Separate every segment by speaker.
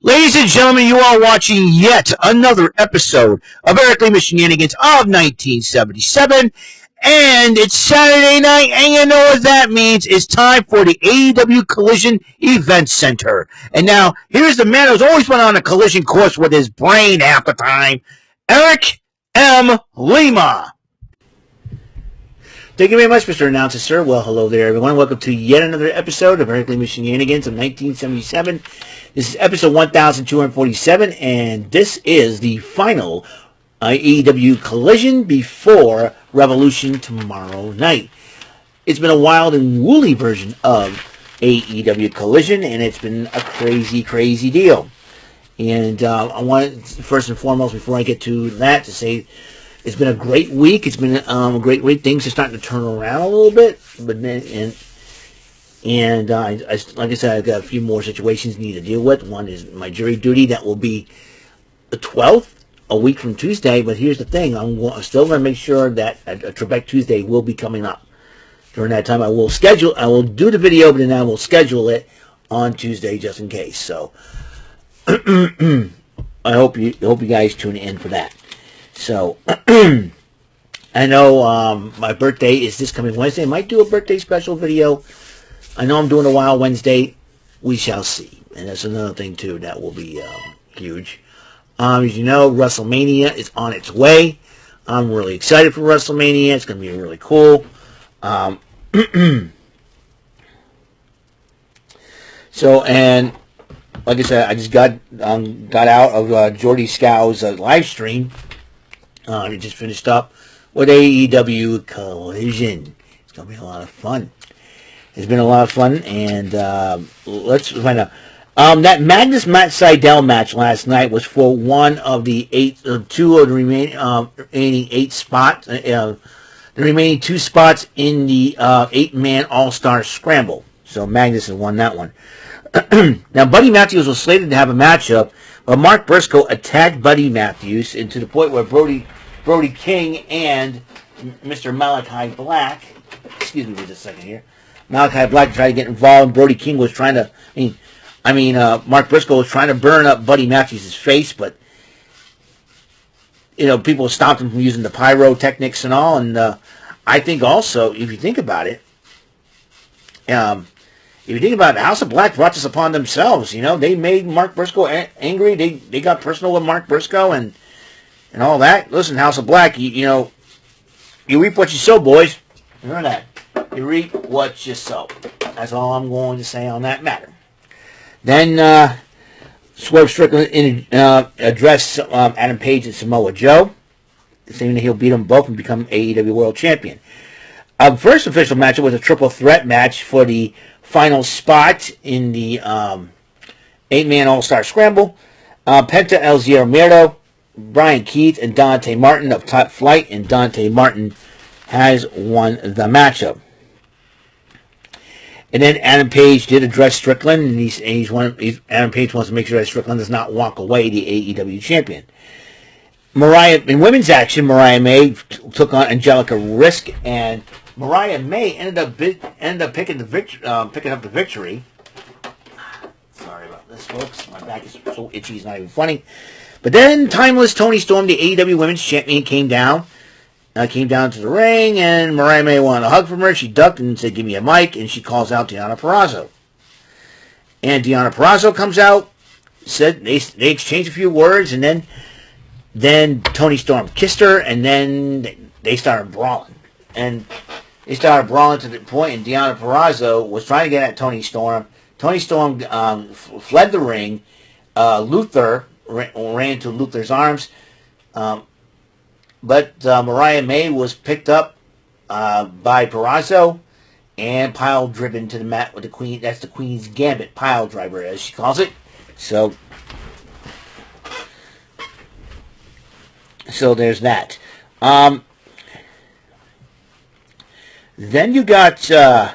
Speaker 1: Ladies and gentlemen, you are watching yet another episode of Lima Shenanigans of 1977. And it's Saturday night, and you know what that means. It's time for the AEW Collision Event Center. And now, here's the man who's always been on a collision course with his brain half the time, Eric M. Lima.
Speaker 2: Thank you very much, Mr. Announcer, sir. Well, hello there, everyone. Welcome to yet another episode of Lima Shenanigans of 1977. This is episode 1247, and this is the final AEW Collision before Revolution tomorrow night. It's been a wild and woolly version of AEW Collision, and it's been a crazy, crazy deal. And I want, first and foremost, before I get to that, to say it's been a great week. It's been a great week. Things are starting to turn around a little bit, but then, like I said, I've got a few more situations I need to deal with. One is my jury duty. That will be the 12th, a week from Tuesday. But here's the thing: I'm still going to make sure that a Trebek Tuesday will be coming up. During that time, I will do the video, but then I will schedule it on Tuesday just in case. So I hope you guys tune in for that. So, I know my birthday is this coming Wednesday. I might do a birthday special video. I know I'm doing a Wild Wednesday. We shall see. And that's another thing, too, that will be huge. As you know, WrestleMania is on its way. I'm really excited for WrestleMania. It's going to be really cool. So, and like I said, I just got out of Jordy Scow's live stream. He just finished up with AEW Collision. It's going to be a lot of fun. It's been a lot of fun, and let's find out. That Magnus Matt Sydal match last night was for one of the two of the remaining 8 spots, the remaining 2 spots in the 8-man All-Star Scramble. So Magnus has won that one. Now, Buddy Matthews was slated to have a matchup, but Mark Briscoe attacked Buddy Matthews, and to the point where Brody King and Mr. Malachi Black, excuse me for just a second here, Malachi Black tried to get involved, and Brody King was trying to, Mark Briscoe was trying to burn up Buddy Matthews' face, but, people stopped him from using the pyrotechnics and all, and I think also, if you think about it, the House of Black brought this upon themselves. They made Mark Briscoe angry. They got personal with Mark Briscoe and all that. Listen, House of Black, you reap what you sow, boys. Remember that. You reap what you sow. That's all I'm going to say on that matter. Then Swerve Strickland addressed Adam Page and Samoa Joe, saying that he'll beat them both and become AEW World Champion. First official matchup was a triple threat match for the final spot in the 8-man All-Star Scramble. Penta El Zero Miedo, Brian Keith, and Dante Martin of Top Flight, and Dante Martin has won the matchup. And then Adam Page did address Strickland, and Adam Page wants to make sure that Strickland does not walk away the AEW champion. In women's action, Mariah May took on Angelica Risk, and Mariah May ended up picking up the victory. Sorry about this, folks. My back is so itchy, it's not even funny. But then Timeless Toni Storm, the AEW Women's Champion, came down to the ring, and Mariah May wanted a hug from her. She ducked and said, "Give me a mic," and she calls out Deonna Purrazzo. And Deonna Purrazzo comes out, said they exchanged a few words, and then Toni Storm kissed her, and then they started brawling. And they started brawling to the point, and Deonna Purrazzo was trying to get at Toni Storm. Toni Storm fled the ring. Luther ran into Luther's arms. But Mariah May was picked up by Purrazzo and pile driven to the mat with the Queen. That's the Queen's Gambit, pile driver, as she calls it. So there's that. Then you got a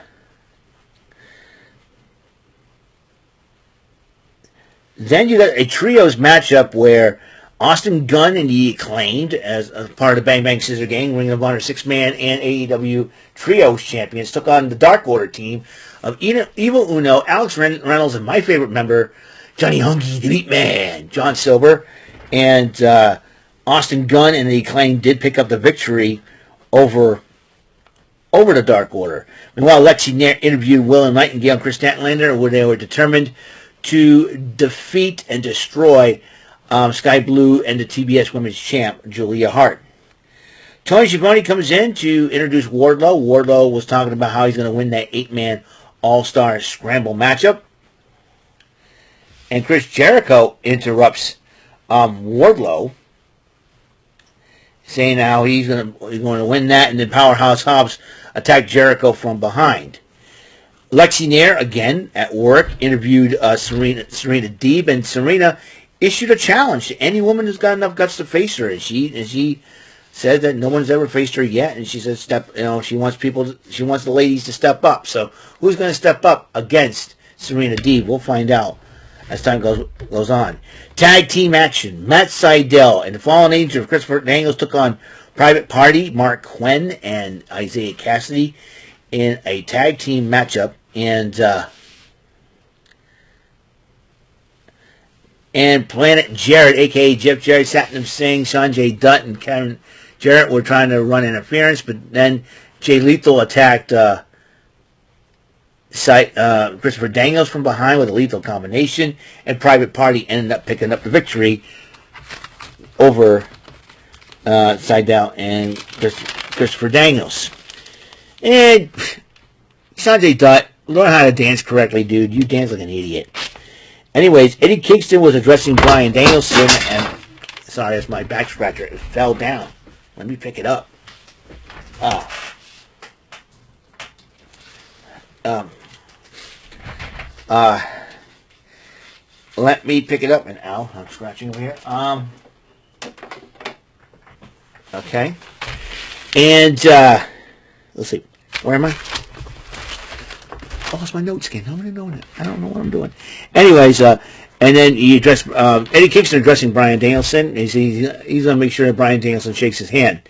Speaker 2: trios matchup where Austin Gunn and the Acclaimed, as part of the Bang Bang Scissor Gang, Ring of Honor 6-man and AEW Trios champions, took on the Dark Order team of Evil Uno, Alex Reynolds, and my favorite member, Johnny Hungy, the Meat Man, John Silver, and Austin Gunn and the Acclaim did pick up the victory over the Dark Order. Meanwhile, Lexi Nair interviewed Will and Nightingale and Chris Statlander, where they were determined to defeat and destroy Sky Blue and the TBS Women's Champ, Julia Hart. Tony Schiavone comes in to introduce Wardlow. Wardlow was talking about how he's going to win that 8-man All-Star Scramble matchup. And Chris Jericho interrupts Wardlow, saying how he's going to win that, and then Powerhouse Hobbs attacked Jericho from behind. Lexi Nair, again, at work, interviewed Serena Deeb, and Serena issued a challenge to any woman who's got enough guts to face her. And she said that no one's ever faced her yet, and she said, she wants the ladies to step up. So who's going to step up against Serena Deeb? We'll find out as time goes on. Tag team action. Matt Sydal and the Fallen Angel of Christopher Daniels took on Private Party, Mark Quinn, and Isaiah Cassidy in a tag team matchup. And Planet Jarrett, a.k.a. Jeff Jarrett, Satnam Singh, Sanjay Dutt, and Karen Jarrett were trying to run interference, but then Jay Lethal attacked Christopher Daniels from behind with a lethal combination, and Private Party ended up picking up the victory over Sydal and Christopher Daniels. And Sanjay Dutt, learn how to dance correctly, dude. You dance like an idiot. Anyways, Eddie Kingston was addressing Bryan Danielson, and sorry, that's my back scratcher. It fell down. Let me pick it up. Let me pick it up. And ow, I'm scratching over here. Okay. And let's see. Where am I? Oh, it's my notes again. How am I doing it? I don't know what I'm doing. Anyways, and then he addressed Eddie Kingston addressing Bryan Danielson. He's going to make sure that Bryan Danielson shakes his hand.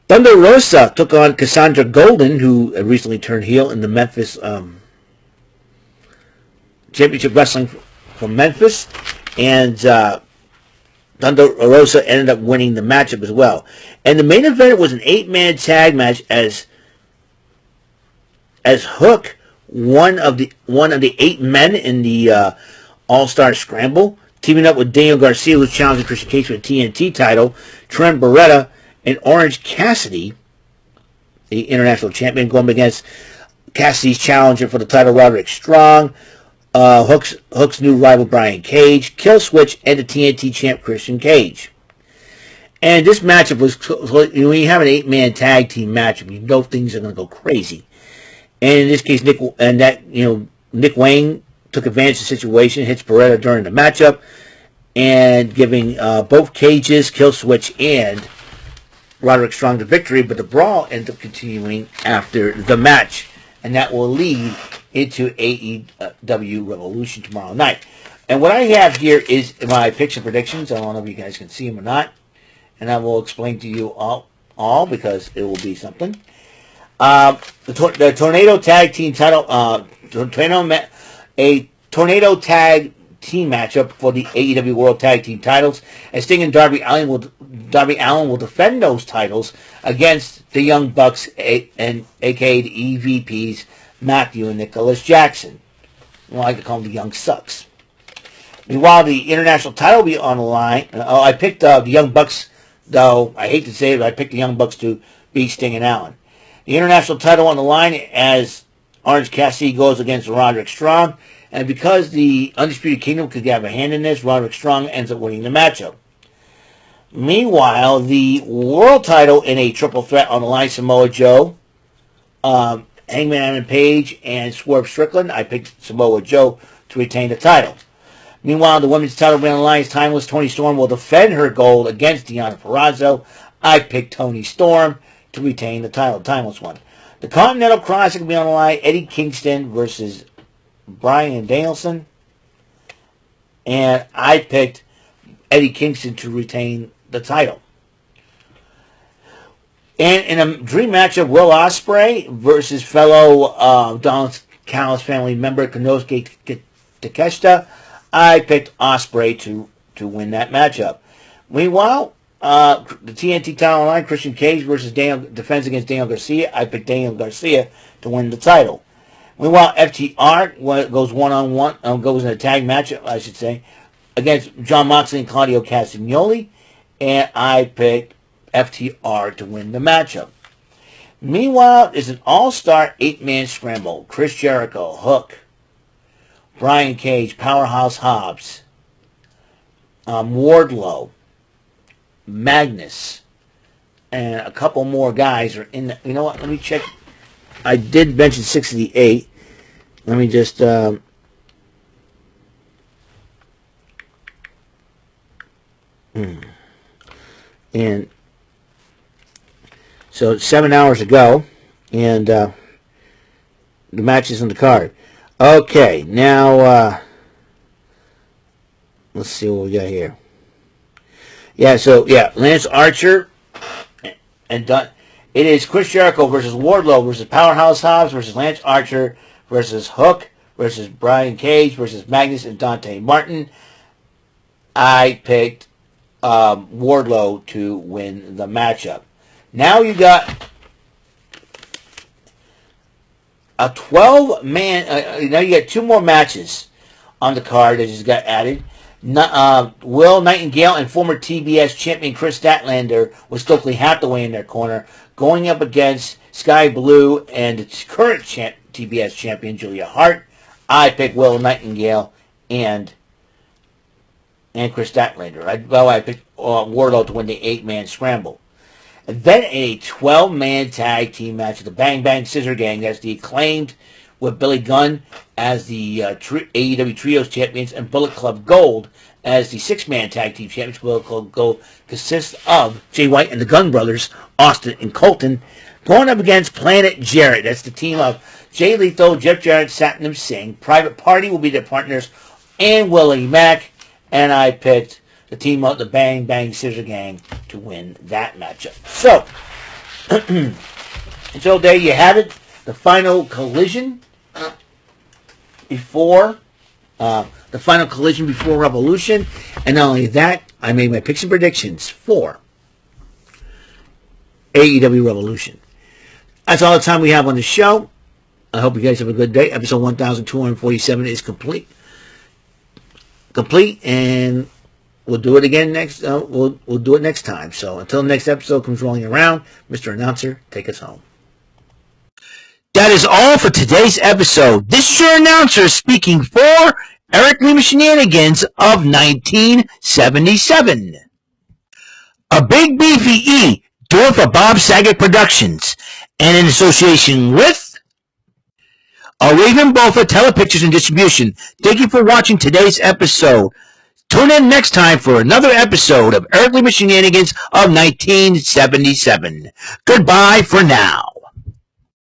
Speaker 2: Thunder Rosa took on Cassandra Golden, who recently turned heel in the Memphis Championship Wrestling from Memphis, and Thunder Rosa ended up winning the matchup as well. And the main event was an 8-man tag match as Hook, one of the 8 men in the All-Star Scramble, teaming up with Daniel Garcia, who's challenging Christian Cage for the TNT title, Trent Beretta, and Orange Cassidy, the international champion, going against Cassidy's challenger for the title, Roderick Strong, Hook's new rival, Brian Cage, Killswitch, and the TNT champ, Christian Cage. And this matchup was, when you have an 8-man tag team matchup, you know things are going to go crazy. And in this case, Nick Wayne took advantage of the situation, hits Beretta during the matchup, and giving both Cages, Killswitch, and Roderick Strong the victory, but the brawl ended up continuing after the match, and that will lead into AEW Revolution tomorrow night. And what I have here is my picks and predictions. I don't know if you guys can see them or not, and I will explain to you all because it will be something. The Tornado Tag Team title, a Tornado Tag Team matchup for the AEW World Tag Team titles, and Sting and Darby Allin will defend those titles against the Young Bucks and aka the EVPs Matthew and Nicholas Jackson. I like to call them the Young Sucks. Meanwhile, the international title will be on the line. I picked the Young Bucks, though I hate to say it, but I picked the Young Bucks to beat Sting and Allin. The international title on the line as Orange Cassidy goes against Roderick Strong. And because the Undisputed Kingdom could have a hand in this, Roderick Strong ends up winning the matchup. Meanwhile, the world title in a triple threat on the line, Samoa Joe, Hangman Adam Page, and Swerve Strickland. I picked Samoa Joe to retain the title. Meanwhile, the women's title on the line is Timeless Toni Storm will defend her gold against Deonna Purrazzo. I picked Toni Storm to retain the title, Timeless one. The Continental Classic will be on the line, Eddie Kingston versus Bryan Danielson, and I picked Eddie Kingston to retain the title. And in a dream matchup, Will Ospreay versus fellow Don Callis family member Konosuke Takeshita. I picked Ospreay to win that matchup. Meanwhile, the TNT title line, Christian Cage versus defense against Daniel Garcia. I picked Daniel Garcia to win the title. Meanwhile, FTR goes one-on-one, goes in a tag matchup, I should say, against Jon Moxley and Claudio Castagnoli, and I picked FTR to win the matchup. Meanwhile, it's an all-star 8-man scramble. Chris Jericho, Hook, Brian Cage, Powerhouse Hobbs, Wardlow, Magnus, and a couple more guys are in the... You know what? Let me check. I did mention 6 of the 8. Let me just... And so it's 7 hours ago, and the match is on the card. Okay, now let's see what we got here. Lance Archer and It is Chris Jericho versus Wardlow versus Powerhouse Hobbs versus Lance Archer versus Hook versus Brian Cage versus Magnus and Dante Martin. I picked Wardlow to win the matchup. Now you got a 12-man... now you got 2 more matches on the card that just got added. Will Nightingale and former TBS champion Chris Statlander with Stokely Hathaway in their corner, going up against Sky Blue and the current TBS champion Julia Hart. I picked Will Nightingale and Chris Statlander. I picked Wardlow to win the 8-man scramble. And then a 12-man tag team match of the Bang Bang Scissor Gang. That's the Acclaimed with Billy Gunn as the AEW Trios champions and Bullet Club Gold as the 6-man tag team champions. Bullet Club Gold consists of Jay White and the Gunn Brothers, Austin and Colton, going up against Planet Jarrett. That's the team of Jay Lethal, Jeff Jarrett, Satnam Singh. Private Party will be their partners, and Willie Mack. And I picked the team of the Bang Bang Scissor Gang to win that matchup. So there you have it. The final collision before Revolution. And not only that, I made my picks and predictions for AEW Revolution. That's all the time we have on the show. I hope you guys have a good day. Episode 1247 is complete, and we'll do it again next. We'll do it next time. So until the next episode comes rolling around, Mr. Announcer, take us home.
Speaker 1: That is all for today's episode. This is your announcer speaking for Eric Lima Shenanigans of 1977. A Big Beefy E, doing for Bob Saget Productions, and in association with a Raven Bofa Telepictures and Distribution. Thank you for watching today's episode. Tune in next time for another episode of Eric Lima Shenanigans of 1977. Goodbye for now.